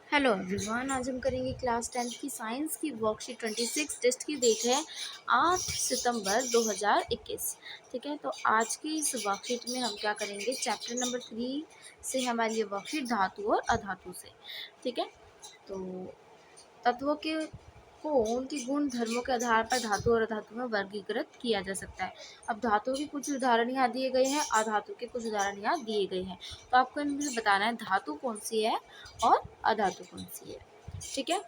Hello everyone, आज हम करेंगे क्लास 10 की साइंस की वर्कशीट 26 टेस्ट की डेट है 8 सितंबर 2021। ठीक है, तो आज की इस वर्कशीट में हम क्या करेंगे, चैप्टर नंबर 3 से हमारी ये वर्कशीट धातु और अधातु से। ठीक है, तो तत्वों के को उनके गुण धर्मों के आधार पर धातु और अधातु में वर्गीकृत किया जा सकता है। अब धातु के कुछ उदाहरण यहाँ दिए गए हैं, अधातु के कुछ उदाहरण यहाँ दिए गए हैं। तो आपको इनमें बताना है धातु कौन सी है और अधातु कौन सी है। ठीक है,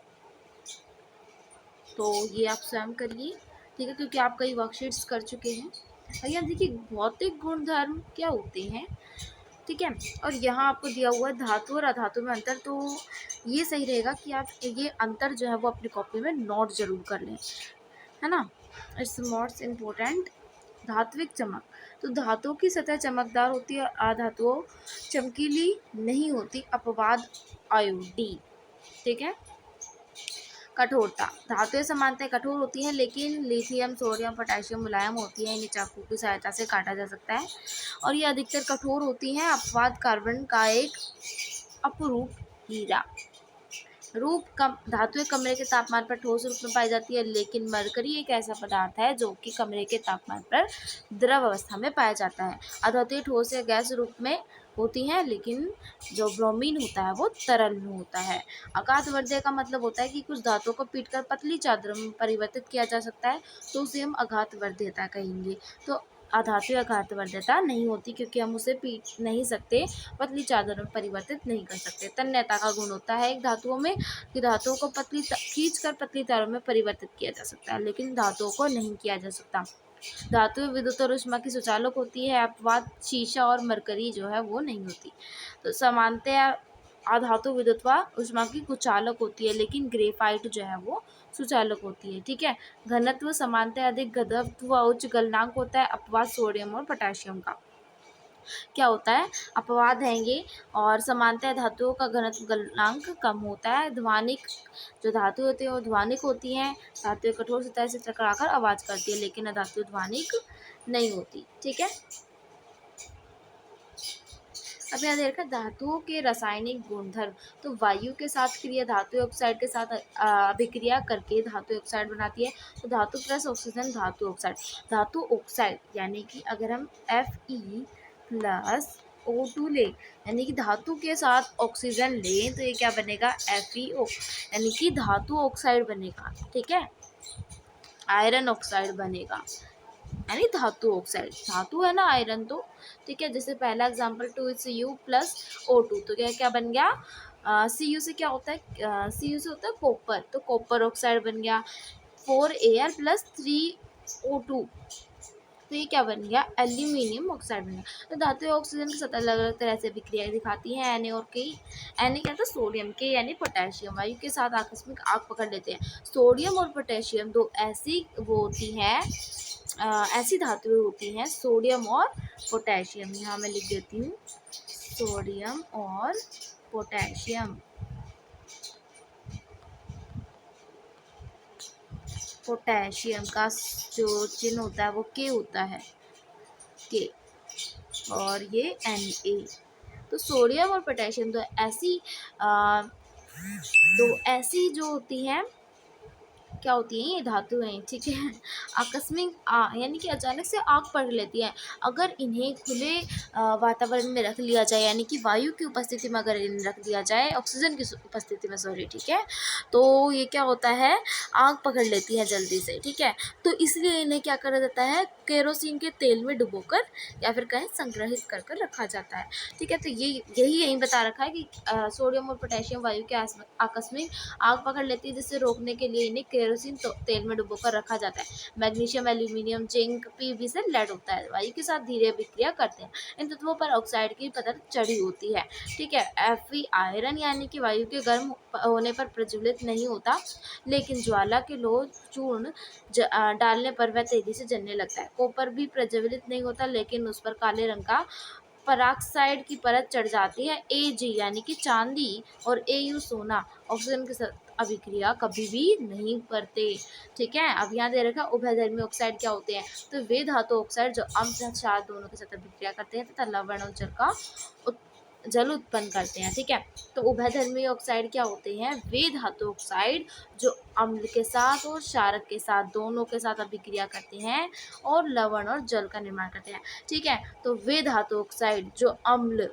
तो ये आप स्वयं करिए। ठीक है, क्योंकि आप कई वर्कशीट्स कर चुके हैं। भैया देखिए, भौतिक गुणधर्म क्या होते हैं। ठीक है, और यहाँ आपको दिया हुआ है धातु और अधातु में अंतर। तो ये सही रहेगा कि आप ये अंतर जो है वो अपनी कॉपी में नोट जरूर कर लें, है ना। It's most important. धात्विक चमक, तो धातुओं की सतह चमकदार होती है, अधातुओं चमकीली नहीं होती। अपवाद आयु डी। ठीक है, कठोरता, धातुएं समानतः कठोर होती हैं, लेकिन लिथियम, सोडियम, पोटेशियम मुलायम होती हैं। इन्हें चाकू की सहायता से काटा जा सकता है और ये अधिकतर कठोर होती हैं। अपवाद कार्बन का एक अपरूप हीरा। रूप कम, धातुएं कमरे के तापमान पर ठोस रूप में पाई जाती है, लेकिन मरकरी एक ऐसा पदार्थ है जो कि कमरे के तापमान पर द्रव अवस्था में पाया जाता है। अधातुएं ठोस या गैस रूप में होती हैं, लेकिन जो ब्रोमीन होता है वो तरल में होता है। अघातवर्धय का मतलब होता है कि कुछ धातुओं को पीटकर पतली चादरों में परिवर्तित किया जा सकता है, तो उसे हम अघातवर्ध्यता कहेंगे। तो अधातु अघातवर्ध्यता नहीं होती, क्योंकि हम उसे पीट नहीं सकते, पतली चादरों में परिवर्तित नहीं कर सकते। तन्यता का गुण होता है एक धातुओं में कि धातुओं को खींचकर पतली तारों में परिवर्तित किया जा सकता है, लेकिन धातुओं को नहीं किया जा सकता। धातु विद्युत और ऊष्मा की सुचालक होती है। अपवाद शीशा और मरकरी जो है वो नहीं होती। तो समानतः अधातु विद्युत व ऊष्मा की कुचालक होती है, लेकिन ग्रेफाइट जो है वो सुचालक होती है। ठीक है, घनत्व समानतः अधिक घनत्व व उच्च गलनांक होता है। अपवाद सोडियम और पोटेशियम का क्या होता है, अपवाद है ये। और समानतः धातुओं का घनत्व गलनांक कम होता है। ध्वनिक, जो धातु होती है वो ध्वनिक होती हैं। धातुएं कठोर सतह से टकराकर आवाज करती है, लेकिन अधातु ध्वनिक नहीं होती। ठीक है, अब यहाँ देखा धातुओं के रासायनिक गुणधर्म। तो वायु के साथ क्रिया धातु ऑक्साइड के साथ अभिक्रिया करके धातु ऑक्साइड बनाती है। तो धातु प्लस ऑक्सीजन धातु ऑक्साइड। धातु ऑक्साइड यानी कि अगर हम Fe+O2 ले, यानी कि धातु के साथ ऑक्सीजन लें, तो ये क्या बनेगा, FeO, यानी कि धातु ऑक्साइड बनेगा। ठीक है, आयरन ऑक्साइड बनेगा, यानी धातु ऑक्साइड। धातु है ना आयरन, तो ठीक है। जैसे पहला एग्जांपल 2CU+O2, तो क्या क्या बन गया, Cu से क्या होता है, Cu से होता है कॉपर, तो कॉपर ऑक्साइड बन गया। 4Ar+3O2, तो ये क्या बन गया, एल्यूमिनियम ऑक्साइड बन गया। तो धातु ऑक्सीजन की सतह अलग अलग तरह से विक्रिया दिखाती हैं। Na और K, Na क्या था, सोडियम, K यानी पोटेशियम, वायु के साथ आकस्मिक आग पकड़ लेते हैं। सोडियम और पोटेशियम दो ऐसी वो होती हैं, ऐसी धातुएं होती हैं, सोडियम और पोटेशियम। यहाँ मैं लिख देती हूँ, सोडियम और पोटेशियम। पोटेशियम का जो चिन्ह होता है वो के होता है, के, और ये Na। तो सोडियम और पोटेशियम दो ऐसी जो होती हैं, क्या होती हैं, ये धातुएं। ठीक है, आकस्मिक यानी कि अचानक से आग पकड़ लेती है। अगर इन्हें खुले वातावरण में रख लिया जाए, यानी कि वायु की उपस्थिति में अगर इन्हें रख दिया जाए, ऑक्सीजन की उपस्थिति में, सॉरी, ठीक है, तो ये क्या होता है, आग पकड़ लेती है जल्दी से। ठीक है, तो इसलिए इन्हें क्या करा जाता है, केरोसिन के तेल में डुबोकर या फिर कहीं संग्रहित कर कर रखा जाता है। ठीक है, तो यही बता रखा है कि सोडियम और पोटेशियम वायु के आकस्मिक आग पकड़ लेती है, जिससे रोकने के लिए इन्हें केरोसिन तेल में डुबोकर रखा जाता है। मैग्नीशियम, एल्यूमिनियम, जिंक, पीवी से लेड होता है, वायु के साथ धीरे विक्रिया करते हैं। इन तत्वों पर ऑक्साइड की परत चढ़ी होती है। ठीक है, Fe आयरन यानी कि वायु के गर्म होने पर प्रज्वलित नहीं होता, लेकिन ज्वाला के लोह चूर्ण डालने पर वह तेजी से जलने लगता है। कॉपर भी प्रज्वलित नहीं होता, लेकिन उस पर काले रंग का पराक्साइड की परत चढ़ जाती है। Ag यानी कि चांदी और Au सोना ऑक्सीजन के साथ अभिक्रिया कभी भी नहीं करते। ठीक है, अब यहाँ दे रखा उभयधर्मी ऑक्साइड क्या होते हैं, तो वे धातु ऑक्साइड जो अम्ल तथा क्षार दोनों के साथ अभिक्रिया करते हैं तथा लवण और जल का जल उत्पन्न करते हैं। ठीक है, तो उभयधर्मी ऑक्साइड क्या होते हैं? वे धातु ऑक्साइड जो अम्ल के साथ और क्षारक के साथ दोनों के साथ अभिक्रिया करते हैं और लवण और जल का निर्माण करते हैं। ठीक है, तो वे धातु ऑक्साइड जो अम्ल,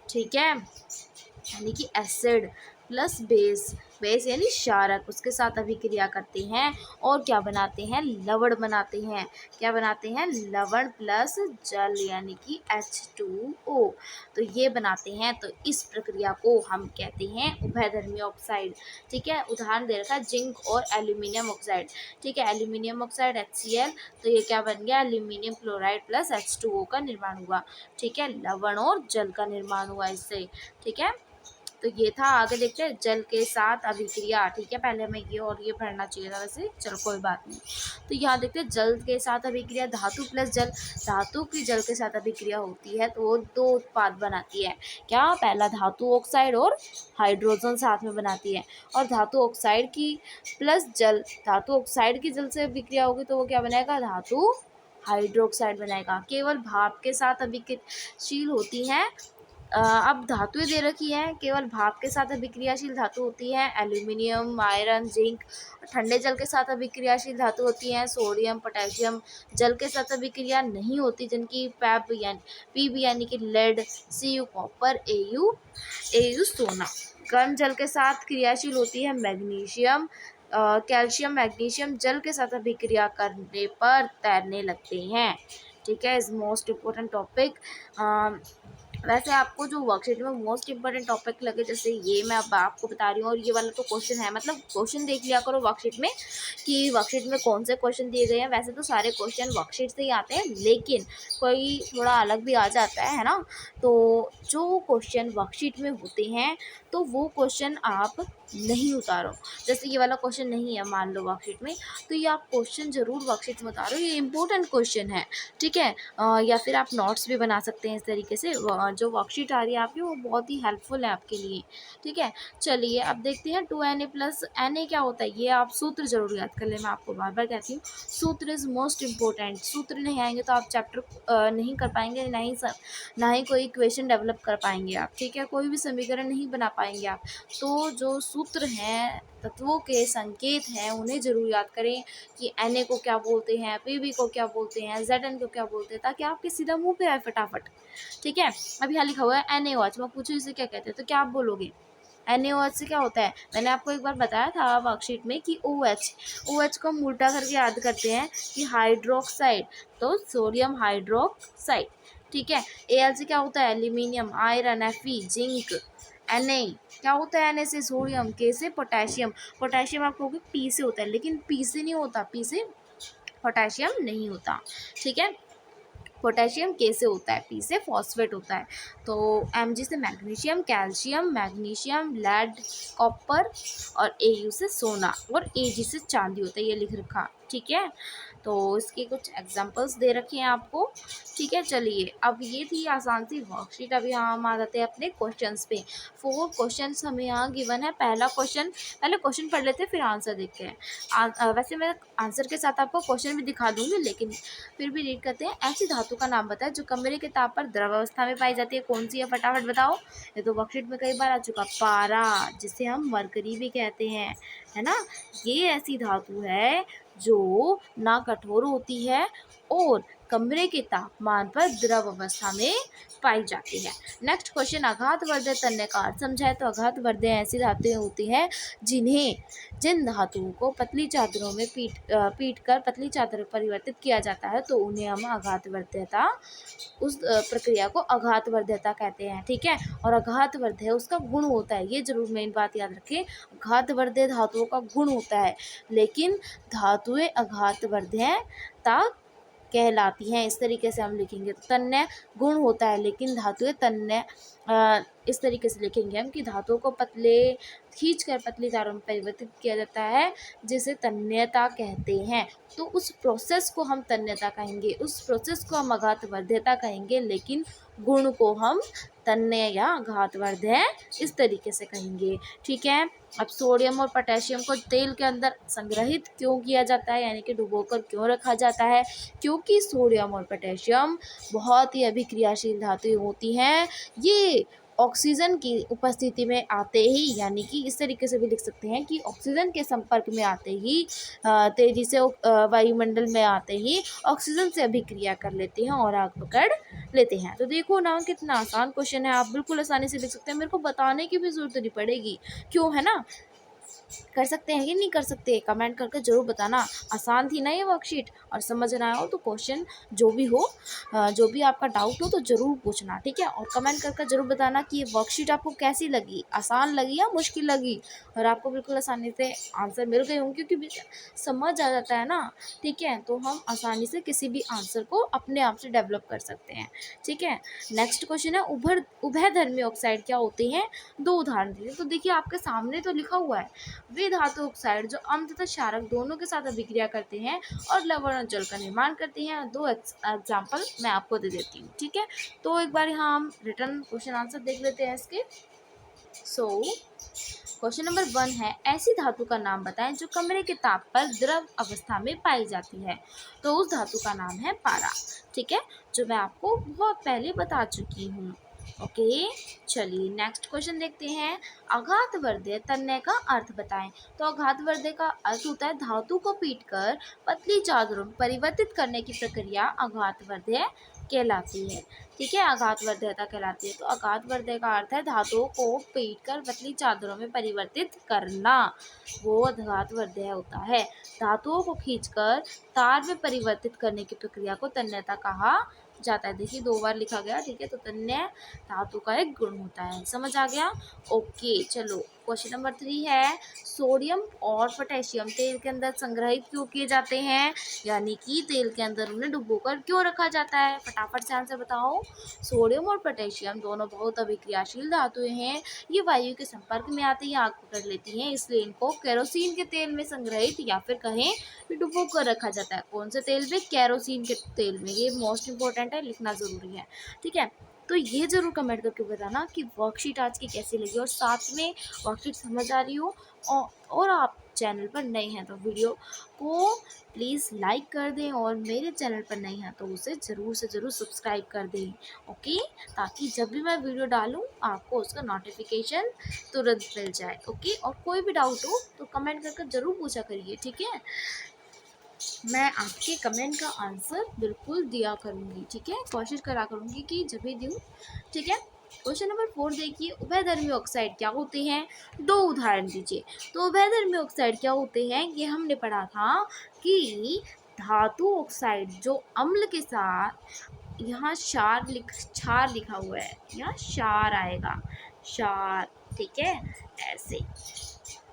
ठीक है, यानी कि एसिड प्लस बेस, बेस यानी क्षारक, उसके साथ अभिक्रिया करते हैं और क्या बनाते हैं? लवण बनाते हैं। क्या बनाते हैं? लवण प्लस जल यानी कि H2O, तो ये बनाते हैं। तो इस प्रक्रिया को हम कहते हैं उभयधर्मी ऑक्साइड। ठीक है, उदाहरण दे रखा है जिंक और एल्यूमिनियम ऑक्साइड। ठीक है, एल्यूमिनियम ऑक्साइड HCl, तो ये क्या बन गया? एल्यूमिनियम क्लोराइड प्लस H2O का निर्माण हुआ। ठीक है, लवण और जल का निर्माण हुआ इससे। ठीक है, तो ये था। आगे देखते हैं जल के साथ अभिक्रिया। ठीक है, पहले हमें ये और ये पढ़ना चाहिए था, वैसे चलो कोई बात नहीं। तो यहाँ देखते हैं जल के साथ अभिक्रिया, धातु प्लस जल, धातु की जल के साथ अभिक्रिया होती है तो वो दो उत्पाद बनाती है। क्या? पहला धातु ऑक्साइड और हाइड्रोजन साथ में बनाती है, और धातु ऑक्साइड की प्लस जल, धातु ऑक्साइड की जल से अभिक्रिया होगी तो वो क्या बनाएगा? धातु हाइड्रोक्साइड बनाएगा। केवल भाप के साथ अभिक्रियाशील होती हैं। अब धातुएं दे रखी हैं, केवल भाप के साथ अभिक्रियाशील धातु होती है एल्यूमिनियम, आयरन, जिंक। ठंडे जल के साथ अभिक्रियाशील धातु होती हैं सोडियम, पोटेशियम। जल के साथ अभिक्रिया नहीं होती, जिनकी पीबी यानी कि लेड, Cu कॉपर, Au सोना। गर्म जल के साथ क्रियाशील होती है मैग्नीशियम, कैल्शियम, मैग्नीशियम जल के साथ अभिक्रिया करने पर तैरने लगते हैं। ठीक है, इज मोस्ट इम्पोर्टेंट टॉपिक। वैसे आपको जो वर्कशीट में मोस्ट इम्पोर्टेंट टॉपिक लगे, जैसे ये मैं अब आपको बता रही हूँ और ये वाला तो क्वेश्चन है, मतलब क्वेश्चन देख लिया करो वर्कशीट में कि वर्कशीट में कौन से क्वेश्चन दिए गए हैं। वैसे तो सारे क्वेश्चन वर्कशीट से ही आते हैं, लेकिन कोई थोड़ा अलग भी आ जाता है ना। तो जो क्वेश्चन वर्कशीट में होते हैं तो वो क्वेश्चन आप नहीं उतारो। जैसे ये वाला क्वेश्चन नहीं है मान लो वर्कशीट में, तो ये आप क्वेश्चन जरूर वर्कशीट में उतारो, ये इंपॉर्टेंट क्वेश्चन है। ठीक है, या फिर आप नोट्स भी बना सकते हैं इस तरीके से। जो वर्कशीट आ रही है आपकी वो बहुत ही हेल्पफुल है आपके लिए। ठीक है, चलिए अब देखते हैं 2Na प्लस Na क्या होता है। ये आप सूत्र जरूर याद कर ले, मैं आपको बार बार कहती हूँ सूत्र इज मोस्ट इम्पोर्टेंट। सूत्र नहीं आएंगे तो आप चैप्टर नहीं कर पाएंगे, ना ही कोई इक्वेशन डेवलप कर पाएंगे आप। ठीक है, कोई भी समीकरण नहीं बना पाएंगे आप। तो जो सूत्र हैं, तत्वों के संकेत हैं, उन्हें जरूर याद करें कि Na को क्या बोलते हैं, Pb को क्या बोलते हैं, Zn को क्या बोलते हैं, ताकि आपके सीधा मुंह पे आए फटाफट। ठीक है, अब यहाँ लिखा हुआ है NaOH, मैं पूछूँ इसे क्या कहते हैं तो क्या आप बोलोगे? NaOH से क्या होता है? मैंने आपको एक बार बताया था वर्कशीट में कि OH को हम उल्टा करके याद करते हैं कि हाइड्रोक्साइड, तो सोडियम हाइड्रोक्साइड। ठीक है, Al से क्या होता है? Aluminium, iron, Fe zinc. Na क्या होता है? Na से सोडियम, K से पोटेशियम। पोटेशियम आप कहोगे P से होता है, लेकिन P से नहीं होता, P से पोटेशियम नहीं होता। ठीक है, पोटेशियम K से होता है, P से फॉस्फेट होता है। तो Mg से magnesium, calcium, magnesium, lead, copper, और Au से सोना, और Ag से चांदी होता है, ये लिख रखा। ठीक है, तो इसके कुछ एग्जांपल्स दे रखे हैं आपको। ठीक है, चलिए अब ये थी आसान सी वर्कशीट। अभी यहाँ हम आ जाते हैं अपने क्वेश्चंस पे। 4 क्वेश्चंस हमें यहाँ गिवन है। पहले क्वेश्चन पढ़ लेते हैं, फिर आंसर देखते हैं। वैसे मैं आंसर के साथ आपको क्वेश्चन भी दिखा दूंगी, लेकिन फिर भी रीड करते हैं। ऐसी धातु का नाम बताए जो कमरे के ताप पर द्रव अवस्था में पाई जाती है, कौन सी है? फटाफट बताओ। ये तो वर्कशीट में कई बार आ चुका। पारा, जिसे हम मरकरी भी कहते हैं, है ना। ये ऐसी धातु है जो ना कठोर होती है और कमरे के तापमान पर द्रव अवस्था में पाई जाती है। नेक्स्ट क्वेश्चन, आघातवर्धक तन्य का अर्थ समझाए तो आघातवर्धक ऐसी धातुएं होती हैं जिन धातुओं को पतली चादरों में पीट कर पतली चादर में परिवर्तित किया जाता है, तो उन्हें हम आघातवर्धकता, उस प्रक्रिया को आघातवर्धकता कहते हैं। ठीक है, और आघातवर्धक उसका गुण होता है, ये जरूर मेन बात याद रखें। आघातवर्धक धातुओं का गुण होता है, लेकिन धातुएं आघातवर्धकता कहलाती हैं। इस तरीके से हम लिखेंगे तो तन्य गुण होता है, लेकिन धातुएं तन्य, इस तरीके से लिखेंगे हम कि धातुओं को खींचकर पतली तारों में परिवर्तित किया जाता है, जिसे तन्यता कहते हैं। तो उस प्रोसेस को हम तन्यता कहेंगे, उस प्रोसेस को हम आघातवर्धकता कहेंगे, लेकिन गुण को हम तन्य या आघातवर्धक इस तरीके से कहेंगे। ठीक है, अब सोडियम और पोटेशियम को तेल के अंदर संग्रहित क्यों किया जाता है, यानी कि डुबोकर क्यों रखा जाता है? क्योंकि सोडियम और पोटेशियम बहुत ही अभिक्रियाशील धातुएं होती हैं। ये ऑक्सीजन की उपस्थिति में आते ही, यानी कि इस तरीके से भी लिख सकते हैं कि ऑक्सीजन के संपर्क में आते ही, तेजी से वायुमंडल में आते ही ऑक्सीजन से अभिक्रिया कर लेते हैं और आग पकड़ लेते हैं। तो देखो ना कितना आसान क्वेश्चन है, आप बिल्कुल आसानी से लिख सकते हैं, मेरे को बताने की भी जरूरत नहीं पड़ेगी, क्यों, है ना। कर सकते हैं कि नहीं कर सकते, कमेंट करके ज़रूर बताना। आसान थी ना ये वर्कशीट, और समझ ना आया हो तो क्वेश्चन जो भी हो, जो भी आपका डाउट हो तो ज़रूर पूछना, ठीक है। और कमेंट करके ज़रूर बताना कि ये वर्कशीट आपको कैसी लगी, आसान लगी या मुश्किल लगी, और आपको बिल्कुल आसानी से आंसर मिल गए होंगे, क्योंकि समझ आ जाता है ना, ठीक है। तो हम आसानी से किसी भी आंसर को अपने आप से डेवलप कर सकते हैं, ठीक है। नेक्स्ट क्वेश्चन है, उभयधर्मी ऑक्साइड क्या होते हैं, दो उदाहरण दीजिए। तो देखिए आपके सामने तो लिखा हुआ है, वे धातु ऑक्साइड जो अम्ल तथा क्षारक दोनों के साथ अभिक्रिया करते हैं और लवण और जल का निर्माण करते हैं। दो एग्जाम्पल मैं आपको दे देती हूँ, ठीक है। तो एक बार यहाँ हम रिटर्न क्वेश्चन आंसर देख लेते हैं इसके। सो क्वेश्चन नंबर 1 है, ऐसी धातु का नाम बताएं जो कमरे के ताप पर द्रव अवस्था में पाई जाती है। तो उस धातु का नाम है पारा, ठीक है, जो मैं आपको बहुत पहले बता चुकी हूँ। ओके, चलिए नेक्स्ट क्वेश्चन देखते हैं। आघातवर्धय तन्य का अर्थ बताएं। तो आघातवर्धय का अर्थ होता है धातु को पीटकर पतली चादरों में परिवर्तित करने की प्रक्रिया आघातवर्धय कहलाती है, ठीक है, आघातवर्धयता कहलाती है। तो आघातवर्धय का अर्थ है धातुओं को पीटकर पतली चादरों में परिवर्तित करना, वो आघातवर्धय होता है। धातुओं को खींचकर तार में परिवर्तित करने की प्रक्रिया को तन्यता कहा जाता है। देखिए 2 बार लिखा गया, ठीक है। तो तन्य धातु का एक गुण होता है, समझ आ गया। ओके, चलो क्वेश्चन नंबर 3 है, सोडियम और पोटेशियम तेल के अंदर संग्रहित क्यों किए जाते हैं, यानी कि तेल के अंदर उन्हें डुबोकर क्यों रखा जाता है। फटाफट से आंसर बताओ। सोडियम और पोटेशियम दोनों बहुत अभिक्रियाशील धातुएं हैं, ये वायु के संपर्क में आते ही आग पकड़ लेती हैं, इसलिए इनको केरोसिन के तेल में संग्रहित या फिर कहें डुबो कर रखा जाता है। कौन से तेल में, केरोसिन के तेल में, ये मोस्ट इंपॉर्टेंट है, लिखना ज़रूरी है, ठीक है। तो ये ज़रूर कमेंट करके बताना कि वर्कशीट आज की कैसी लगी, और साथ में वर्कशीट समझ आ रही हो, और आप चैनल पर नए हैं तो वीडियो को प्लीज़ लाइक कर दें, और मेरे चैनल पर नए हैं तो उसे ज़रूर से ज़रूर सब्सक्राइब कर दें, ओके, ताकि जब भी मैं वीडियो डालूँ आपको उसका नोटिफिकेशन तुरंत मिल जाए, ओके। और कोई भी डाउट हो तो कमेंट करके ज़रूर पूछा करिए, ठीक है। मैं आपके कमेंट का आंसर बिल्कुल दिया करूँगी, ठीक है, कोशिश करा करूँगी कि जब भी दूँ, ठीक है। क्वेश्चन नंबर 4 देखिए, उभयधर्मी ऑक्साइड क्या होते हैं, दो उदाहरण दीजिए। तो उभयधर्मी ऑक्साइड क्या होते हैं, ये हमने पढ़ा था कि धातु ऑक्साइड जो अम्ल के साथ, यहाँ क्षार लिखा हुआ है, यहाँ क्षार आएगा, क्षार, ठीक है, ऐसे,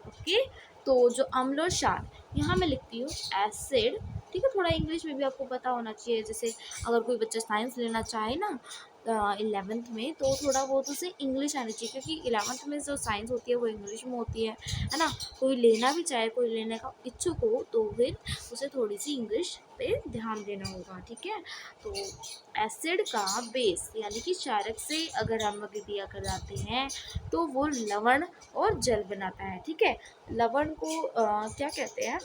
ओके। तो जो अम्ल और क्षार, यहाँ मैं लिखती हूँ एसिड, ठीक है। थोड़ा इंग्लिश में भी आपको पता होना चाहिए, जैसे अगर कोई बच्चा साइंस लेना चाहे ना 11th में, तो थोड़ा बहुत उसे इंग्लिश आनी चाहिए, क्योंकि 11th में जो साइंस होती है वो इंग्लिश में होती है ना। कोई लेना भी चाहे, कोई लेने का इच्छुक हो, तो फिर उसे थोड़ी सी इंग्लिश पे ध्यान देना होगा, ठीक है। तो एसिड का बेस यानी कि क्षारक से अगर हम अभिक्रिया कराते हैं तो वो लवण और जल बनाता है, ठीक है। लवण को क्या कहते हैं,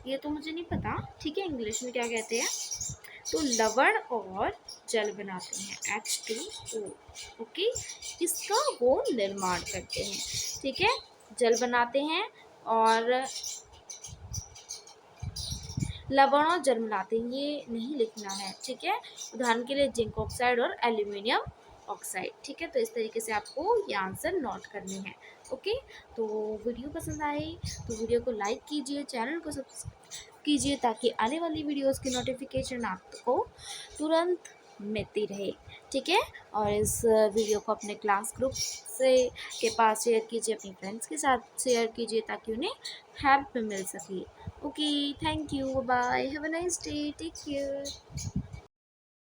ये तो मुझे नहीं पता, ठीक है, इंग्लिश में क्या कहते हैं। तो लवण और जल बनाते हैं, H2O, ओके, इसका वो निर्माण करते हैं, ठीक है। जल बनाते हैं और लवण और जल बनाते हैं, ये नहीं लिखना है, ठीक है। उदाहरण के लिए जिंक ऑक्साइड और एल्यूमिनियम ऑक्साइड, ठीक है। तो इस तरीके से आपको ये आंसर नोट करने हैं, ओके। तो वीडियो पसंद आए तो वीडियो को लाइक कीजिए, चैनल को सब्सक्राइब कीजिए, ताकि आने वाली वीडियोस की नोटिफिकेशन आपको तुरंत मिलती रहे, ठीक है। और इस वीडियो को अपने क्लास ग्रुप से के पास शेयर कीजिए, अपनी फ्रेंड्स के साथ शेयर कीजिए, ताकि उन्हें हेल्प मिल सके, okay. Thank you, bye, have a nice day, take care.